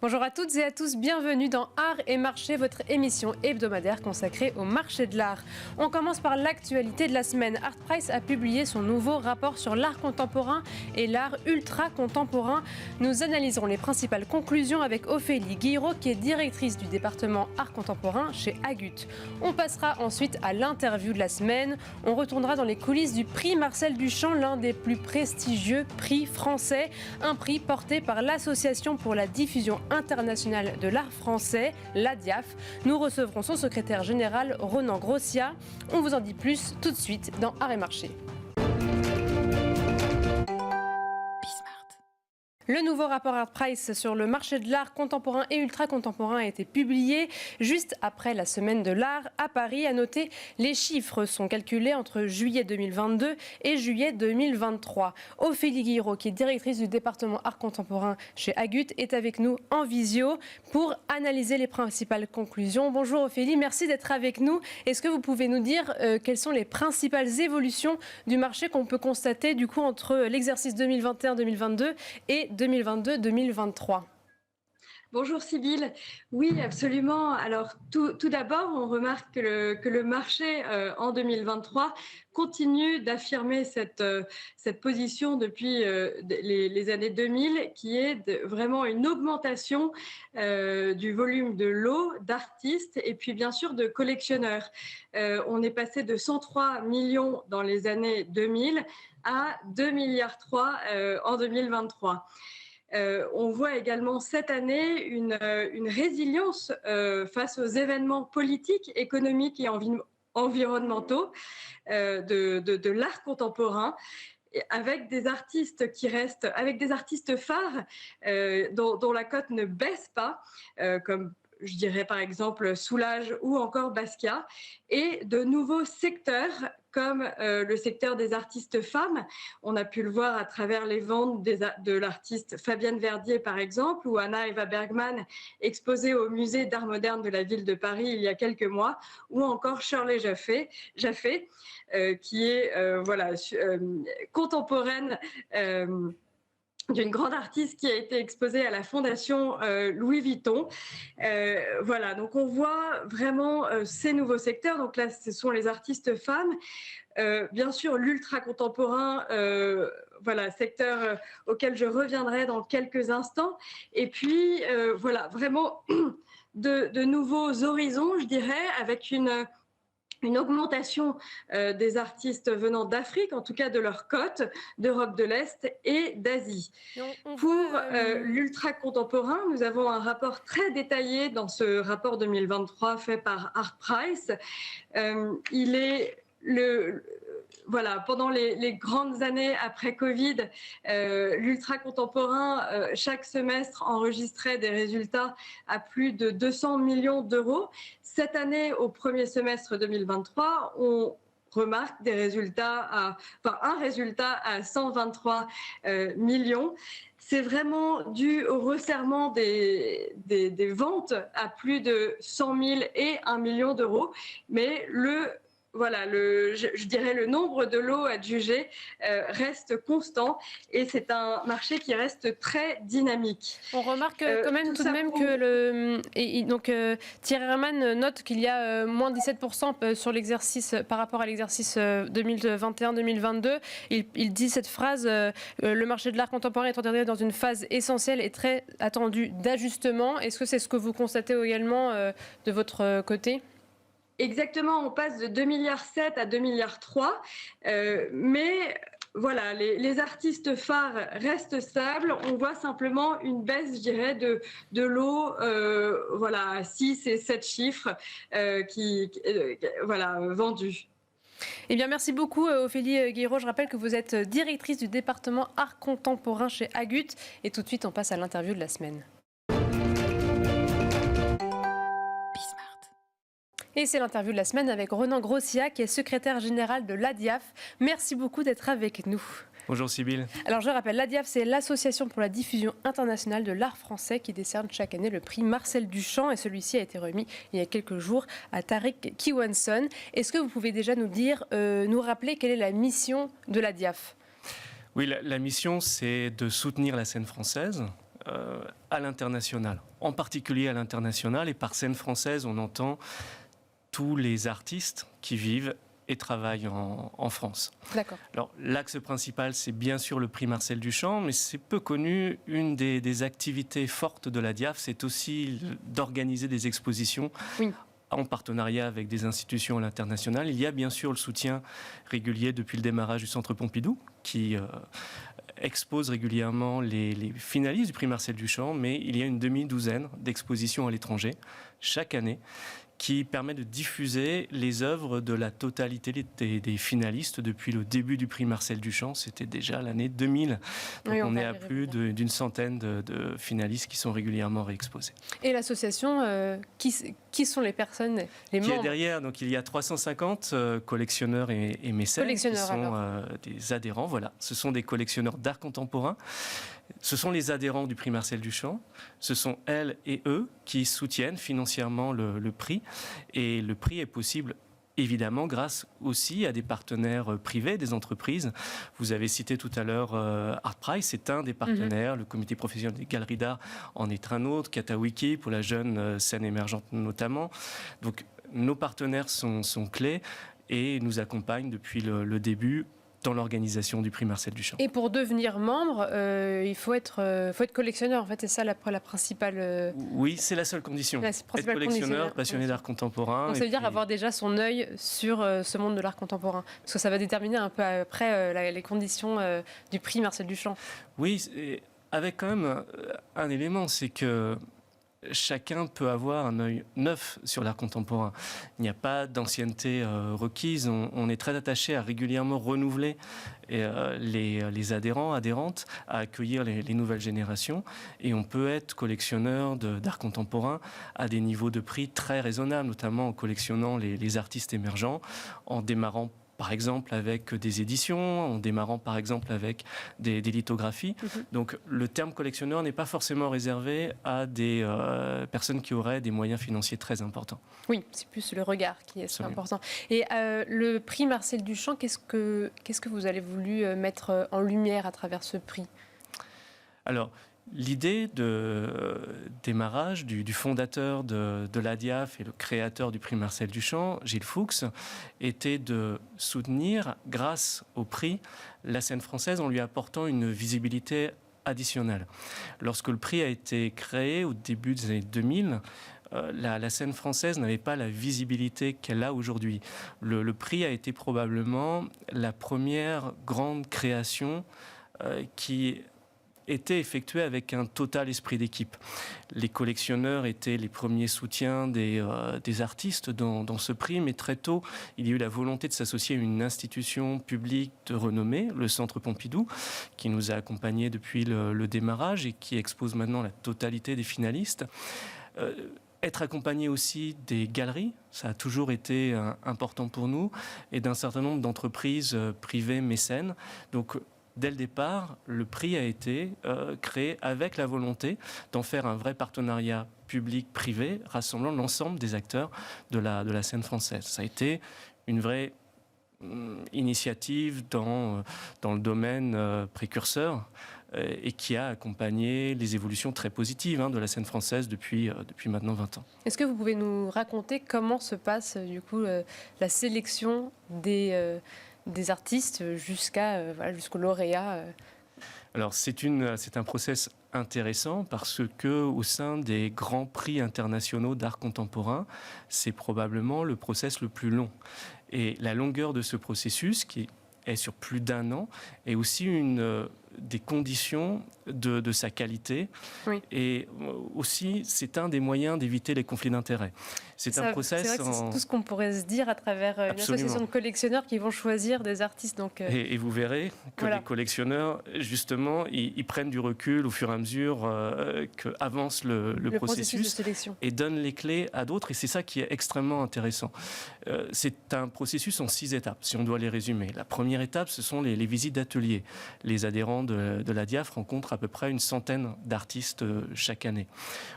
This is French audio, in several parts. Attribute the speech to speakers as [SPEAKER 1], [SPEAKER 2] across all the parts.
[SPEAKER 1] Bonjour à toutes et à tous, bienvenue dans Art et Marché, votre émission hebdomadaire consacrée au marché de l'art. On commence par l'actualité de la semaine. Artprice a publié son nouveau rapport sur l'art contemporain et l'art ultra contemporain. Nous analyserons les principales conclusions avec Ophélie Guiraud, qui est directrice du département art contemporain chez Agut. On passera ensuite à l'interview de la semaine. On retournera dans les coulisses du prix Marcel Duchamp, l'un des plus prestigieux prix français. Un prix porté par l'Association pour la diffusion internationale de l'art français, l'ADIAF. Nous recevrons son secrétaire général, Ronan Grossia. On vous en dit plus tout de suite dans Art et Marché. Le nouveau rapport Artprice sur le marché de l'art contemporain et ultra-contemporain a été publié juste après la semaine de l'art à Paris. À noter, les chiffres sont calculés entre juillet 2022 et juillet 2023. Ophélie Guiraud, qui est directrice du département art contemporain chez Agut, est avec nous en visio pour analyser les principales conclusions. Bonjour Ophélie, merci d'être avec nous. Est-ce que vous pouvez nous dire quelles sont les principales évolutions du marché qu'on peut constater du coup entre l'exercice 2021-2022 et 2022-2023.
[SPEAKER 2] Bonjour Sybille. Oui, absolument. Alors tout d'abord, on remarque que le marché en 2023 continue d'affirmer cette position depuis les années 2000, qui est vraiment une augmentation du volume de lots d'artistes et puis bien sûr de collectionneurs. On est passé de 103 millions dans les années 2000 à 2,3 milliards en 2023. On voit également cette année une résilience face aux événements politiques, économiques et environnementaux de l'art contemporain, avec des artistes qui restent, avec des artistes phares dont la cote ne baisse pas, comme je dirais par exemple Soulage ou encore Basquiat, et de nouveaux secteurs comme le secteur des artistes femmes. On a pu le voir à travers les ventes de l'artiste Fabienne Verdier par exemple, ou Anna Eva Bergman exposée au musée d'art moderne de la ville de Paris il y a quelques mois, ou encore Shirley Jaffé, qui est contemporaine d'une grande artiste qui a été exposée à la Fondation Louis Vuitton. Voilà, donc on voit vraiment ces nouveaux secteurs. Donc là, ce sont les artistes femmes. Bien sûr, l'ultra contemporain, secteur auquel je reviendrai dans quelques instants. Et puis, vraiment de nouveaux horizons, je dirais, avec une augmentation des artistes venant d'Afrique, en tout cas de leur cote, d'Europe de l'Est et d'Asie. Pour l'ultra-contemporain, nous avons un rapport très détaillé dans ce rapport 2023 fait par Artprice. Il est pendant les grandes années après Covid, l'ultra-contemporain, chaque semestre, enregistrait des résultats à plus de 200 millions d'euros. Cette année, au premier semestre 2023, on remarque un résultat à 123 millions. C'est vraiment dû au resserrement des ventes à plus de 100 000 et 1 million d'euros. Mais je dirais le nombre de lots adjugés reste constant et c'est un marché qui reste très dynamique.
[SPEAKER 1] On remarque quand même tout de même que Thierry Hermann note qu'il y a moins 17% sur l'exercice par rapport à l'exercice 2021-2022. Il dit cette phrase le marché de l'art contemporain est entré dans une phase essentielle et très attendue d'ajustement. Est-ce que c'est ce que vous constatez également de votre côté ?
[SPEAKER 2] Exactement, on passe de 2,7 milliards à 2,3 milliards. Mais voilà, les artistes phares restent stables. On voit simplement une baisse, je dirais, de lots à 6 et 7 chiffres vendus.
[SPEAKER 1] Eh bien, merci beaucoup Ophélie Guiraud. Je rappelle que vous êtes directrice du département art contemporain chez Agut. Et tout de suite, on passe à l'interview de la semaine. Et c'est l'interview de la semaine avec Ronan Grossia, qui est secrétaire général de l'ADIAF. Merci beaucoup d'être avec nous.
[SPEAKER 3] Bonjour Sybille.
[SPEAKER 1] Alors je rappelle, la DIAF, c'est l'Association pour la diffusion internationale de l'art français qui décerne chaque année le prix Marcel Duchamp et celui-ci a été remis il y a quelques jours à Tariq Kiwanson. Est-ce que vous pouvez déjà nous rappeler quelle est la mission de la DIAF ?
[SPEAKER 3] Oui, la mission, c'est de soutenir la scène française à l'international, en particulier à l'international. Et par scène française, on entend tous les artistes qui vivent et travaillent en France.
[SPEAKER 1] D'accord.
[SPEAKER 3] Alors, l'axe principal, c'est bien sûr le prix Marcel Duchamp, mais c'est peu connu. Une des activités fortes de la DIAF, c'est aussi d'organiser des expositions.
[SPEAKER 1] Oui.
[SPEAKER 3] En partenariat avec des institutions à l'international. Il y a bien sûr le soutien régulier depuis le démarrage du Centre Pompidou, qui expose régulièrement les finalistes du prix Marcel Duchamp, mais il y a une demi-douzaine d'expositions à l'étranger chaque année qui permet de diffuser les œuvres de la totalité des finalistes depuis le début du prix Marcel Duchamp. C'était déjà l'année 2000. Donc on est à plus d'une centaine de finalistes qui sont régulièrement réexposés.
[SPEAKER 1] Et l'association, qui sont les personnes, les membres ?
[SPEAKER 3] Qui est derrière. Donc il y a 350 collectionneurs et mécènes qui sont des adhérents. Voilà. Ce sont des collectionneurs d'art contemporain. Ce sont les adhérents du prix Marcel Duchamp. Ce sont elles et eux qui soutiennent financièrement le prix. Et le prix est possible évidemment grâce aussi à des partenaires privés, des entreprises. Vous avez cité tout à l'heure ArtPrice, c'est un des partenaires. Le comité professionnel des galeries d'art en est un autre. Katawiki pour la jeune scène émergente notamment. Donc nos partenaires sont clés et nous accompagnent depuis le début dans l'organisation du prix Marcel Duchamp.
[SPEAKER 1] Et pour devenir membre, il faut être collectionneur, en fait, c'est ça la principale...
[SPEAKER 3] Oui, c'est la seule condition. Être collectionneur, passionné d'art contemporain.
[SPEAKER 1] Donc ça veut dire avoir déjà son œil sur ce monde de l'art contemporain, parce que ça va déterminer un peu après les conditions du prix Marcel Duchamp.
[SPEAKER 3] Oui, avec quand même un élément, c'est que chacun peut avoir un œil neuf sur l'art contemporain. Il n'y a pas d'ancienneté requise. On est très attaché à régulièrement renouveler les adhérents, adhérentes, à accueillir les nouvelles générations. Et on peut être collectionneur d'art contemporain à des niveaux de prix très raisonnables, notamment en collectionnant les artistes émergents, en démarrant par exemple avec des éditions, en démarrant par exemple avec des lithographies. Donc le terme collectionneur n'est pas forcément réservé à des personnes qui auraient des moyens financiers très importants.
[SPEAKER 1] Oui, c'est plus le regard qui est important. Et le prix Marcel Duchamp, qu'est-ce que vous avez voulu mettre en lumière à travers ce prix ?
[SPEAKER 3] Alors, l'idée de démarrage du fondateur de la DIAF et le créateur du prix Marcel Duchamp, Gilles Fuchs, était de soutenir, grâce au prix, la scène française en lui apportant une visibilité additionnelle. Lorsque le prix a été créé au début des années 2000, la scène française n'avait pas la visibilité qu'elle a aujourd'hui. Le prix a été probablement la première grande création qui était effectué avec un total esprit d'équipe. Les collectionneurs étaient les premiers soutiens des artistes dans ce prix, mais très tôt, il y a eu la volonté de s'associer à une institution publique de renommée, le Centre Pompidou, qui nous a accompagnés depuis le démarrage et qui expose maintenant la totalité des finalistes. Être accompagné aussi des galeries, ça a toujours été important pour nous, et d'un certain nombre d'entreprises privées mécènes. Donc, dès le départ, le prix a été créé avec la volonté d'en faire un vrai partenariat public-privé rassemblant l'ensemble des acteurs de la scène française. Ça a été une vraie initiative dans le domaine précurseur et qui a accompagné les évolutions très positives de la scène française depuis maintenant 20 ans.
[SPEAKER 1] Est-ce que vous pouvez nous raconter comment se passe du coup la sélection des artistes jusqu'au lauréat?
[SPEAKER 3] Alors c'est un process intéressant parce que au sein des grands prix internationaux d'art contemporain, c'est probablement le process le plus long. Et la longueur de ce processus, qui est sur plus d'1 an, est aussi une des conditions de sa qualité.
[SPEAKER 1] Oui.
[SPEAKER 3] Et aussi, c'est un des moyens d'éviter les conflits d'intérêts. C'est un process...
[SPEAKER 1] C'est vrai que c'est tout ce qu'on pourrait se dire à travers une association de collectionneurs qui vont choisir des artistes. Donc,
[SPEAKER 3] et vous verrez que les collectionneurs, justement, ils prennent du recul au fur et à mesure qu'avance le processus
[SPEAKER 1] de sélection.
[SPEAKER 3] Et donnent les clés à d'autres. Et c'est ça qui est extrêmement intéressant. C'est un processus en 6 étapes, si on doit les résumer. La première étape, ce sont les visites d'ateliers. Les adhérents de la DIAF rencontrent à peu près une centaine d'artistes chaque année.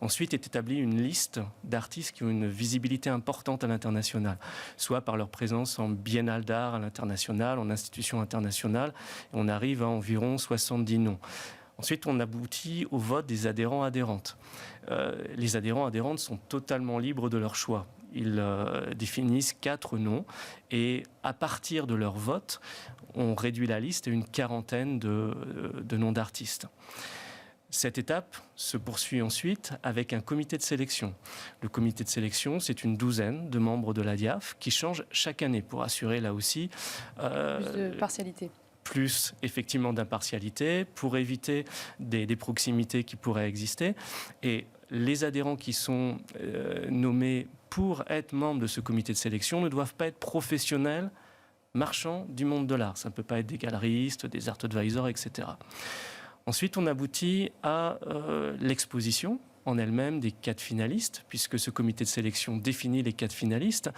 [SPEAKER 3] Ensuite est établie une liste d'artistes qui ont une visibilité importante à l'international, soit par leur présence en biennale d'art à l'international, en institution internationale. On arrive à environ 70 noms. Ensuite, on aboutit au vote des adhérents-adhérentes. Les adhérents-adhérentes sont totalement libres de leur choix. Ils définissent 4 noms et à partir de leur vote, on réduit la liste à une quarantaine de noms d'artistes. Cette étape se poursuit ensuite avec un comité de sélection. Le comité de sélection, c'est une douzaine de membres de la DIAF qui changent chaque année pour assurer là aussi
[SPEAKER 1] plus de partialité.
[SPEAKER 3] Plus effectivement d'impartialité, pour éviter des proximités qui pourraient exister. Et les adhérents qui sont nommés pour être membres de ce comité de sélection ne doivent pas être professionnels marchands du monde de l'art. Ça ne peut pas être des galeristes, des art advisors, etc. Ensuite, on aboutit à l'exposition en elle-même des 4 finalistes, puisque ce comité de sélection définit les 4 finalistes.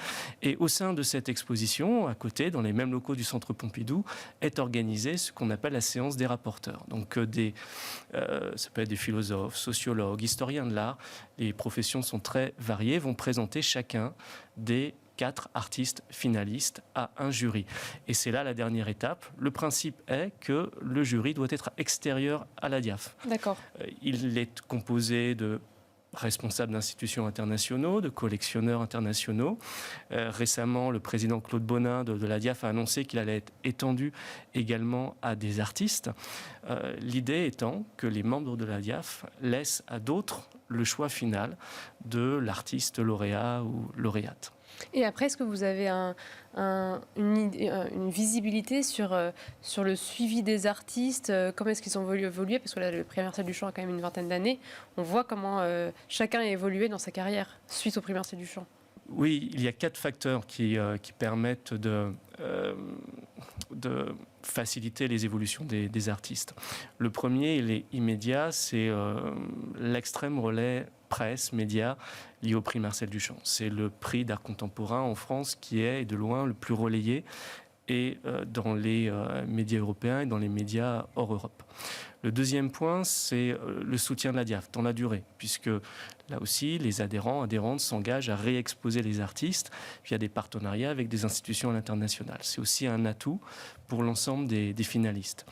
[SPEAKER 3] Et au sein de cette exposition, à côté, dans les mêmes locaux du Centre Pompidou, est organisée ce qu'on appelle la séance des rapporteurs. Donc, ça peut être des philosophes, sociologues, historiens de l'art. Les professions sont très variées, vont présenter chacun des 4 artistes finalistes à un jury. Et c'est là la dernière étape. Le principe est que le jury doit être extérieur à la DIAF.
[SPEAKER 1] D'accord.
[SPEAKER 3] Il est composé de responsables d'institutions internationaux, de collectionneurs internationaux. Récemment, le président Claude Bonin de la DIAF a annoncé qu'il allait être étendu également à des artistes. L'idée étant que les membres de la DIAF laissent à d'autres le choix final de l'artiste lauréat ou lauréate.
[SPEAKER 1] Et après, est-ce que vous avez une visibilité sur le suivi des artistes? Comment est-ce qu'ils ont évolué? Parce que là, le prix Marcel Duchamp a quand même une vingtaine d'années. On voit comment chacun a évolué dans sa carrière suite au prix Marcel Duchamp.
[SPEAKER 3] Oui, il y a 4 facteurs qui permettent de faciliter les évolutions des artistes. Le premier, il est immédiat, c'est l'extrême relais presse, médias liés au prix Marcel Duchamp. C'est le prix d'art contemporain en France qui est de loin le plus relayé et dans les médias européens et dans les médias hors Europe. Le deuxième point, c'est le soutien de la DIAF dans la durée, puisque là aussi, les adhérentes s'engagent à réexposer les artistes via des partenariats avec des institutions à l'international. C'est aussi un atout pour l'ensemble des finalistes.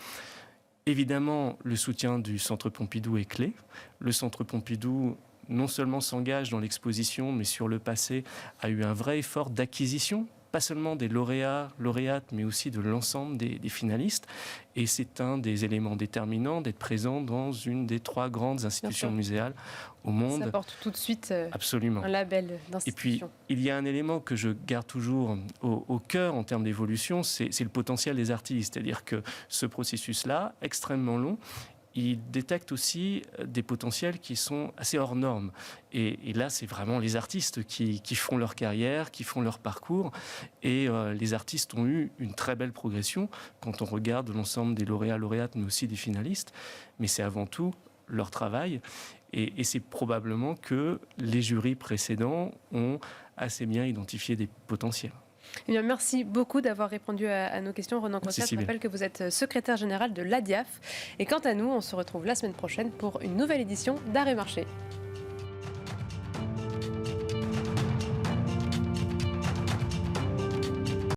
[SPEAKER 3] Évidemment, le soutien du Centre Pompidou est clé. Le Centre Pompidou non seulement s'engage dans l'exposition, mais sur le passé a eu un vrai effort d'acquisition, pas seulement des lauréates, mais aussi de l'ensemble des finalistes. Et c'est un des éléments déterminants d'être présent dans une des 3 grandes institutions muséales au monde.
[SPEAKER 1] Ça apporte tout de suite
[SPEAKER 3] Absolument.
[SPEAKER 1] Un label d'institution.
[SPEAKER 3] Et puis, il y a un élément que je garde toujours au cœur en termes d'évolution, c'est le potentiel des artistes. C'est-à-dire que ce processus-là, extrêmement long, il détecte aussi des potentiels qui sont assez hors normes. Et là, c'est vraiment les artistes qui font leur carrière, qui font leur parcours. Et les artistes ont eu une très belle progression quand on regarde l'ensemble des lauréats, lauréates, mais aussi des finalistes. Mais c'est avant tout leur travail. Et c'est probablement que les jurys précédents ont assez bien identifié des potentiels.
[SPEAKER 1] Eh bien, merci beaucoup d'avoir répondu à nos questions. Ronan Cossat, je rappelle que vous êtes secrétaire général de l'ADIAF. Et quant à nous, on se retrouve la semaine prochaine pour une nouvelle édition d'Art et Marché.